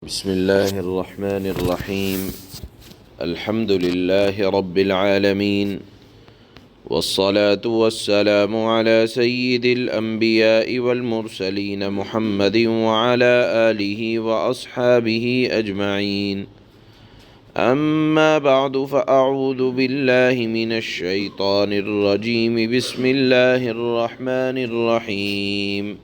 بسم الله الرحمن الرحيم. الحمد لله رب العالمين، والصلاة والسلام على سيد الأنبياء والمرسلين محمد وعلى آله وأصحابه أجمعين. أما بعد، فأعوذ بالله من الشيطان الرجيم. بسم الله الرحمن الرحيم.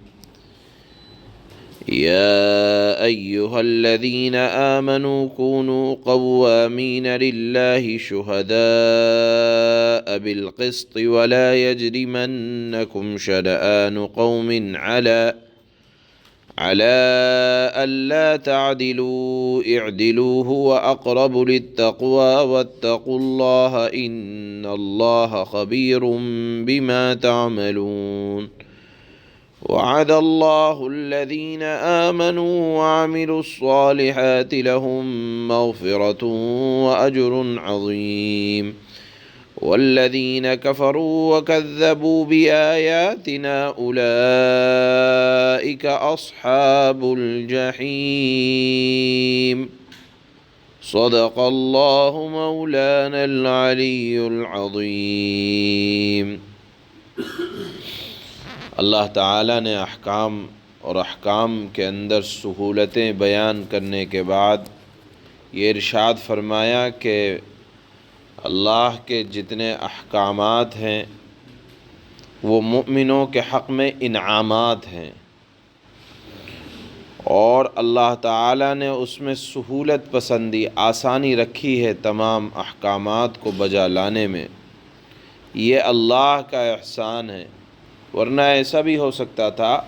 يا أيها الذين آمنوا كونوا قوامين لله شهداء بالقسط ولا يجرمنكم شنآن قوم على ألا تعدلوا اعدلوا هو أقرب للتقوى واتقوا الله إن الله خبير بما تعملون. وعد الله الذين آمنوا وعملوا الصالحات لهم مغفرة وأجر عظيم، والذين كفروا وكذبوا بآياتنا أولئك أصحاب الجحيم. صدق الله مولانا العلي العظيم. اللہ تعالیٰ نے احکام اور احکام کے اندر سہولتیں بیان کرنے کے بعد یہ ارشاد فرمایا کہ اللہ کے جتنے احکامات ہیں وہ مؤمنوں کے حق میں انعامات ہیں، اور اللہ تعالیٰ نے اس میں سہولت پسندی، آسانی رکھی ہے تمام احکامات کو بجا لانے میں۔ یہ اللہ کا احسان ہے، ورنہ ایسا بھی ہو سکتا تھا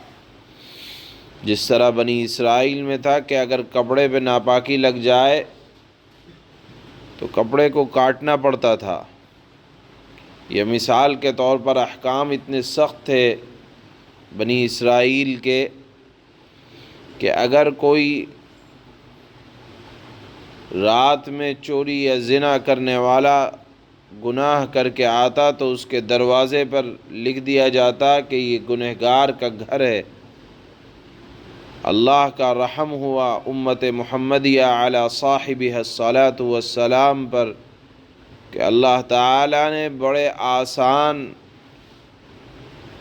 جس طرح بنی اسرائیل میں تھا کہ اگر کپڑے پہ ناپاکی لگ جائے تو کپڑے کو کاٹنا پڑتا تھا۔ یہ مثال کے طور پر احکام اتنے سخت تھے بنی اسرائیل کے کہ اگر کوئی رات میں چوری یا زنا کرنے والا گناہ کر کے آتا تو اس کے دروازے پر لکھ دیا جاتا کہ یہ گنہگار کا گھر ہے۔ اللہ کا رحم ہوا امت محمدیہ علی صاحبہ الصلاۃ والسلام پر کہ اللہ تعالیٰ نے بڑے آسان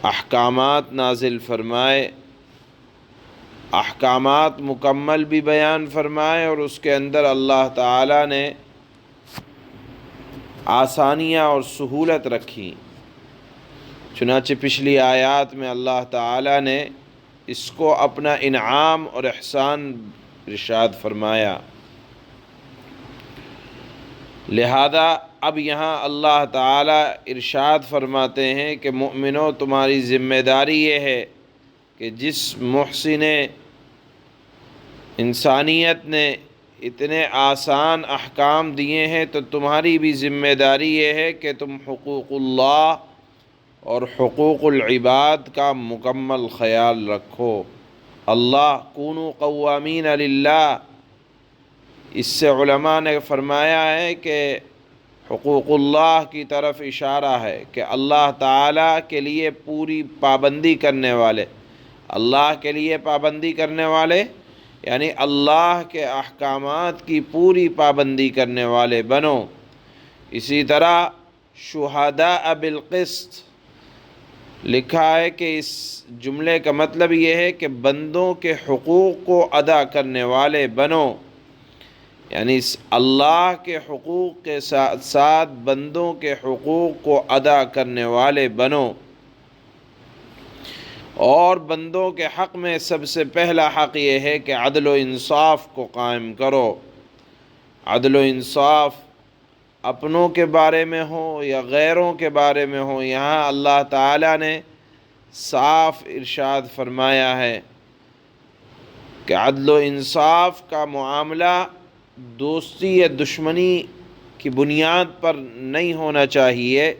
احکامات نازل فرمائے، احکامات مکمل بھی بیان فرمائے، اور اس کے اندر اللہ تعالیٰ نے آسانیاں اور سہولت رکھی۔ چنانچہ پچھلی آیات میں اللہ تعالیٰ نے اس کو اپنا انعام اور احسان ارشاد فرمایا۔ لہذا اب یہاں اللہ تعالیٰ ارشاد فرماتے ہیں کہ مؤمنوں، تمہاری ذمہ داری یہ ہے کہ جس محسن انسانیت نے اتنے آسان احکام دیے ہیں تو تمہاری بھی ذمہ داری یہ ہے کہ تم حقوق اللہ اور حقوق العباد کا مکمل خیال رکھو۔ اللہ کونوا قوامین للہ، اس سے علماء نے فرمایا ہے کہ حقوق اللہ کی طرف اشارہ ہے کہ اللہ تعالیٰ کے لیے پوری پابندی کرنے والے، اللہ کے لیے پابندی کرنے والے یعنی اللہ کے احکامات کی پوری پابندی کرنے والے بنو۔ اسی طرح شہداء بالقسط لکھا ہے کہ اس جملے کا مطلب یہ ہے کہ بندوں کے حقوق کو ادا کرنے والے بنو، یعنی اللہ کے حقوق کے ساتھ ساتھ بندوں کے حقوق کو ادا کرنے والے بنو، اور بندوں کے حق میں سب سے پہلا حق یہ ہے کہ عدل و انصاف کو قائم کرو۔ عدل و انصاف اپنوں کے بارے میں ہو یا غیروں کے بارے میں ہو، یہاں اللہ تعالیٰ نے صاف ارشاد فرمایا ہے کہ عدل و انصاف کا معاملہ دوستی یا دشمنی کی بنیاد پر نہیں ہونا چاہیے۔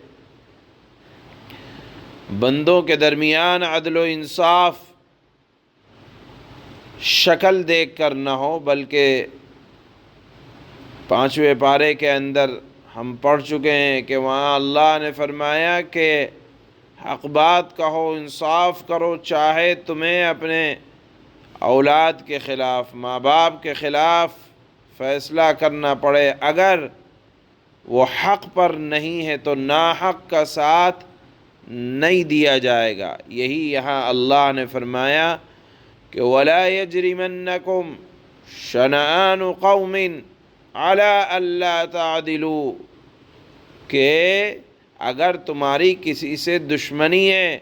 بندوں کے درمیان عدل و انصاف شکل دیکھ کر نہ ہو، بلکہ 5ویں پارے کے اندر ہم پڑھ چکے ہیں کہ وہاں اللہ نے فرمایا کہ حق بات کہو، انصاف کرو، چاہے تمہیں اپنے اولاد کے خلاف، ماں باپ کے خلاف فیصلہ کرنا پڑے، اگر وہ حق پر نہیں ہے تو ناحق کا ساتھ نہیں دیا جائے گا۔ یہی یہاں اللہ نے فرمایا کہ وَلَا يَجْرِمَنَّكُمْ شَنَآنُ قَوْمٍ عَلَىٰ أَلَّا تَعْدِلُوا، کہ اگر تمہاری کسی سے دشمنی ہے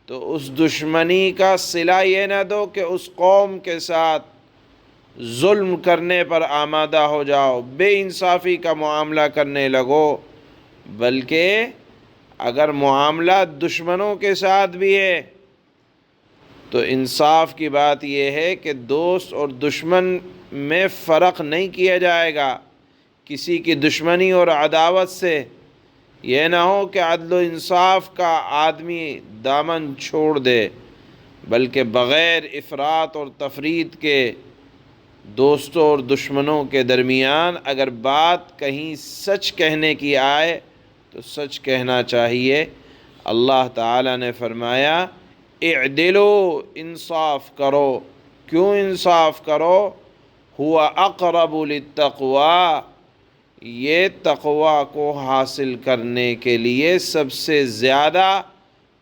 تو اس دشمنی کا صلہ یہ نہ دو کہ اس قوم کے ساتھ ظلم کرنے پر آمادہ ہو جاؤ، بے انصافی کا معاملہ کرنے لگو، بلکہ اگر معاملہ دشمنوں کے ساتھ بھی ہے تو انصاف کی بات یہ ہے کہ دوست اور دشمن میں فرق نہیں کیا جائے گا۔ کسی کی دشمنی اور عداوت سے یہ نہ ہو کہ عدل و انصاف کا آدمی دامن چھوڑ دے، بلکہ بغیر افراط اور تفریط کے دوستوں اور دشمنوں کے درمیان اگر بات کہیں سچ کہنے کی آئے تو سچ کہنا چاہیے۔ اللہ تعالیٰ نے فرمایا اعدلوا، انصاف کرو۔ کیوں انصاف کرو؟ ہوا اقرب للتقوی، یہ تقوی کو حاصل کرنے کے لیے سب سے زیادہ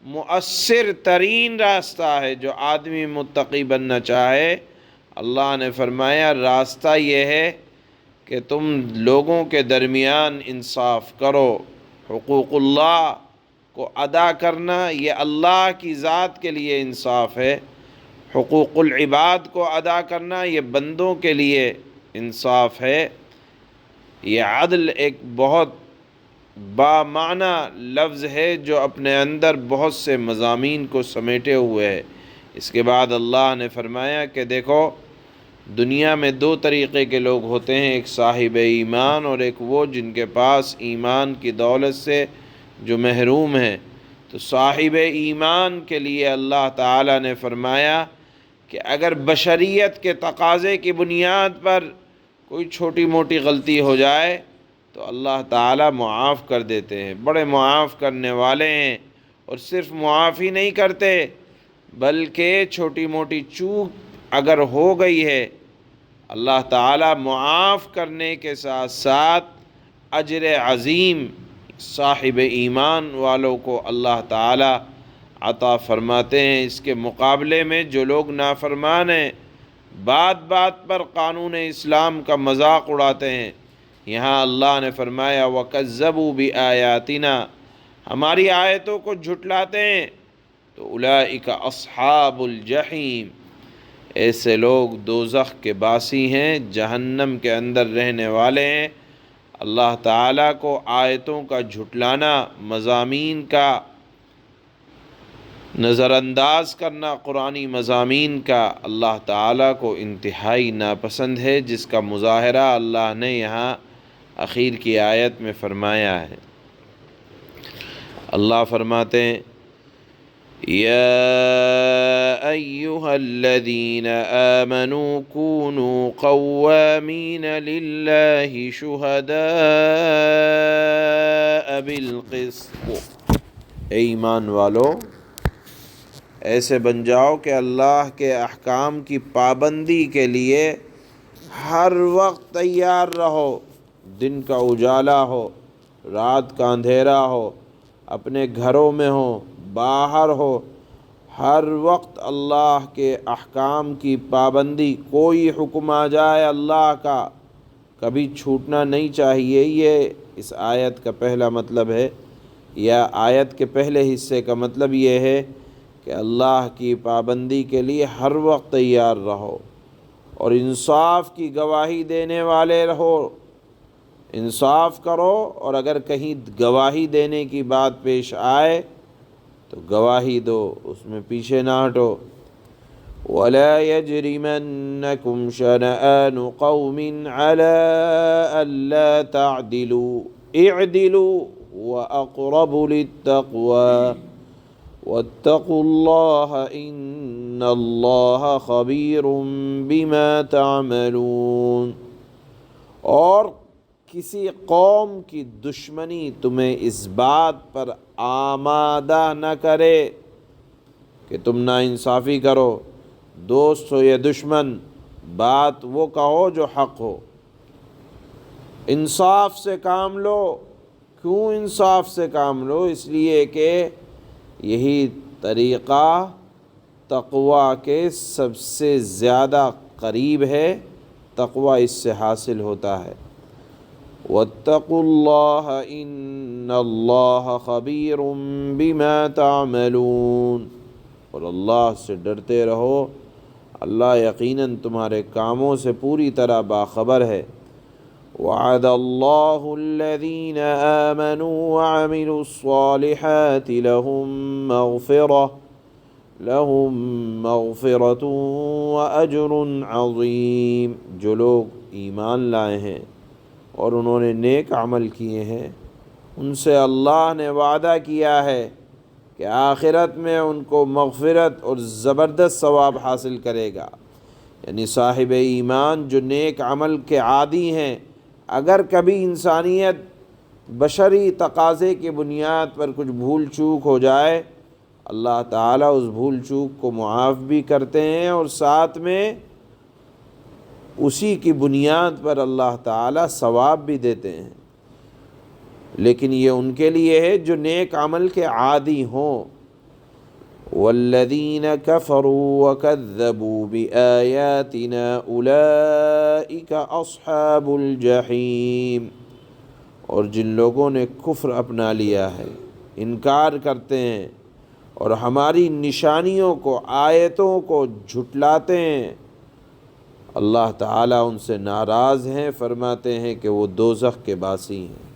مؤثر ترین راستہ ہے۔ جو آدمی متقی بننا چاہے، اللہ نے فرمایا راستہ یہ ہے کہ تم لوگوں کے درمیان انصاف کرو۔ حقوق اللہ کو ادا کرنا یہ اللہ کی ذات کے لیے انصاف ہے، حقوق العباد کو ادا کرنا یہ بندوں کے لیے انصاف ہے۔ یہ عدل ایک بہت بامعنی لفظ ہے جو اپنے اندر بہت سے مضامین کو سمیٹے ہوئے ہے۔ اس کے بعد اللہ نے فرمایا کہ دیکھو دنیا میں دو طریقے کے لوگ ہوتے ہیں، ایک صاحب ایمان اور ایک وہ جن کے پاس ایمان کی دولت سے جو محروم ہیں۔ تو صاحب ایمان کے لیے اللہ تعالیٰ نے فرمایا کہ اگر بشریت کے تقاضے کی بنیاد پر کوئی چھوٹی موٹی غلطی ہو جائے تو اللہ تعالیٰ معاف کر دیتے ہیں، بڑے معاف کرنے والے ہیں، اور صرف معاف ہی نہیں کرتے بلکہ چھوٹی موٹی چوک اگر ہو گئی ہے اللہ تعالیٰ معاف کرنے کے ساتھ ساتھ اجر عظیم صاحب ایمان والوں کو اللہ تعالیٰ عطا فرماتے ہیں۔ اس کے مقابلے میں جو لوگ نافرمان ہیں، بات بات پر قانون اسلام کا مذاق اڑاتے ہیں، یہاں اللہ نے فرمایا وَكَذَّبُوا بِآيَاتِنَا، ہماری آیتوں کو جھٹلاتے ہیں، تو اولئک اصحاب الجحیم، ایسے لوگ دوزخ کے باسی ہیں، جہنم کے اندر رہنے والے ہیں۔ اللہ تعالیٰ کو آیتوں کا جھٹلانا، مضامین کا نظر انداز کرنا، قرآنی مضامین کا اللہ تعالیٰ کو انتہائی ناپسند ہے، جس کا مظاہرہ اللہ نے یہاں اخیر کی آیت میں فرمایا ہے۔ اللہ فرماتے ہیں یا ایہا الذین آمنوا کونوا قوامین للہ شہداء بالقسط، اے ایمان والو ایسے بن جاؤ کہ اللہ کے احکام کی پابندی کے لیے ہر وقت تیار رہو، دن کا اجالا ہو، رات کا اندھیرا ہو، اپنے گھروں میں ہو، باہر ہو، ہر وقت اللہ کے احکام کی پابندی، کوئی حکم آ جائے اللہ کا کبھی چھوٹنا نہیں چاہیے۔ یہ اس آیت کا پہلا مطلب ہے، یا آیت کے پہلے حصے کا مطلب یہ ہے کہ اللہ کی پابندی کے لیے ہر وقت تیار رہو اور انصاف کی گواہی دینے والے رہو، انصاف کرو، اور اگر کہیں گواہی دینے کی بات پیش آئے تو گواہی دو، اس میں پیچھے نہ ہٹو۔ وَلَا يَجْرِمَنَّكُمْ شَنَآنُ قَوْمٍ عَلَىٰ أَلَّا تَعْدِلُوا اعْدِلُوا وَأَقْرَبُ لِلتَّقْوَىٰ وَاتَّقُوا اللَّهَ إِنَّ اللَّهَ خَبِيرٌ بِمَا تَعْمَلُونَ، اور کسی قوم کی دشمنی تمہیں اس بات پر آمادہ نہ کرے کہ تم ناانصافی کرو، دوست ہو یا دشمن، بات وہ کہو جو حق ہو، انصاف سے کام لو۔ کیوں انصاف سے کام لو؟ اس لیے کہ یہی طریقہ تقویٰ کے سب سے زیادہ قریب ہے، تقویٰ اس سے حاصل ہوتا ہے۔ واتقوا اللہ ان اللہ خبیر بما تعملون، اور اللہ سے ڈرتے رہو، اللہ یقیناً تمہارے کاموں سے پوری طرح باخبر ہے۔ وعد اللہ الذین آمنوا وعملوا الصالحات لهم مغفرۃ واجر عظیم، جو لوگ ایمان لائے ہیں اور انہوں نے نیک عمل کیے ہیں، ان سے اللہ نے وعدہ کیا ہے کہ آخرت میں ان کو مغفرت اور زبردست ثواب حاصل کرے گا۔ یعنی صاحب ایمان جو نیک عمل کے عادی ہیں، اگر کبھی انسانیت بشری تقاضے کی بنیاد پر کچھ بھول چوک ہو جائے، اللہ تعالیٰ اس بھول چوک کو معاف بھی کرتے ہیں، اور ساتھ میں اسی کی بنیاد پر اللہ تعالیٰ ثواب بھی دیتے ہیں۔ لیکن یہ ان کے لیے ہے جو نیک عمل کے عادی ہوں۔ والذین کفروا وکذبوا بآیاتنا اولئک اصحاب الجحیم، اور جن لوگوں نے کفر اپنا لیا ہے، انکار کرتے ہیں اور ہماری نشانیوں کو، آیتوں کو جھٹلاتے ہیں، اللہ تعالیٰ ان سے ناراض ہیں، فرماتے ہیں کہ وہ دوزخ کے باسی ہیں۔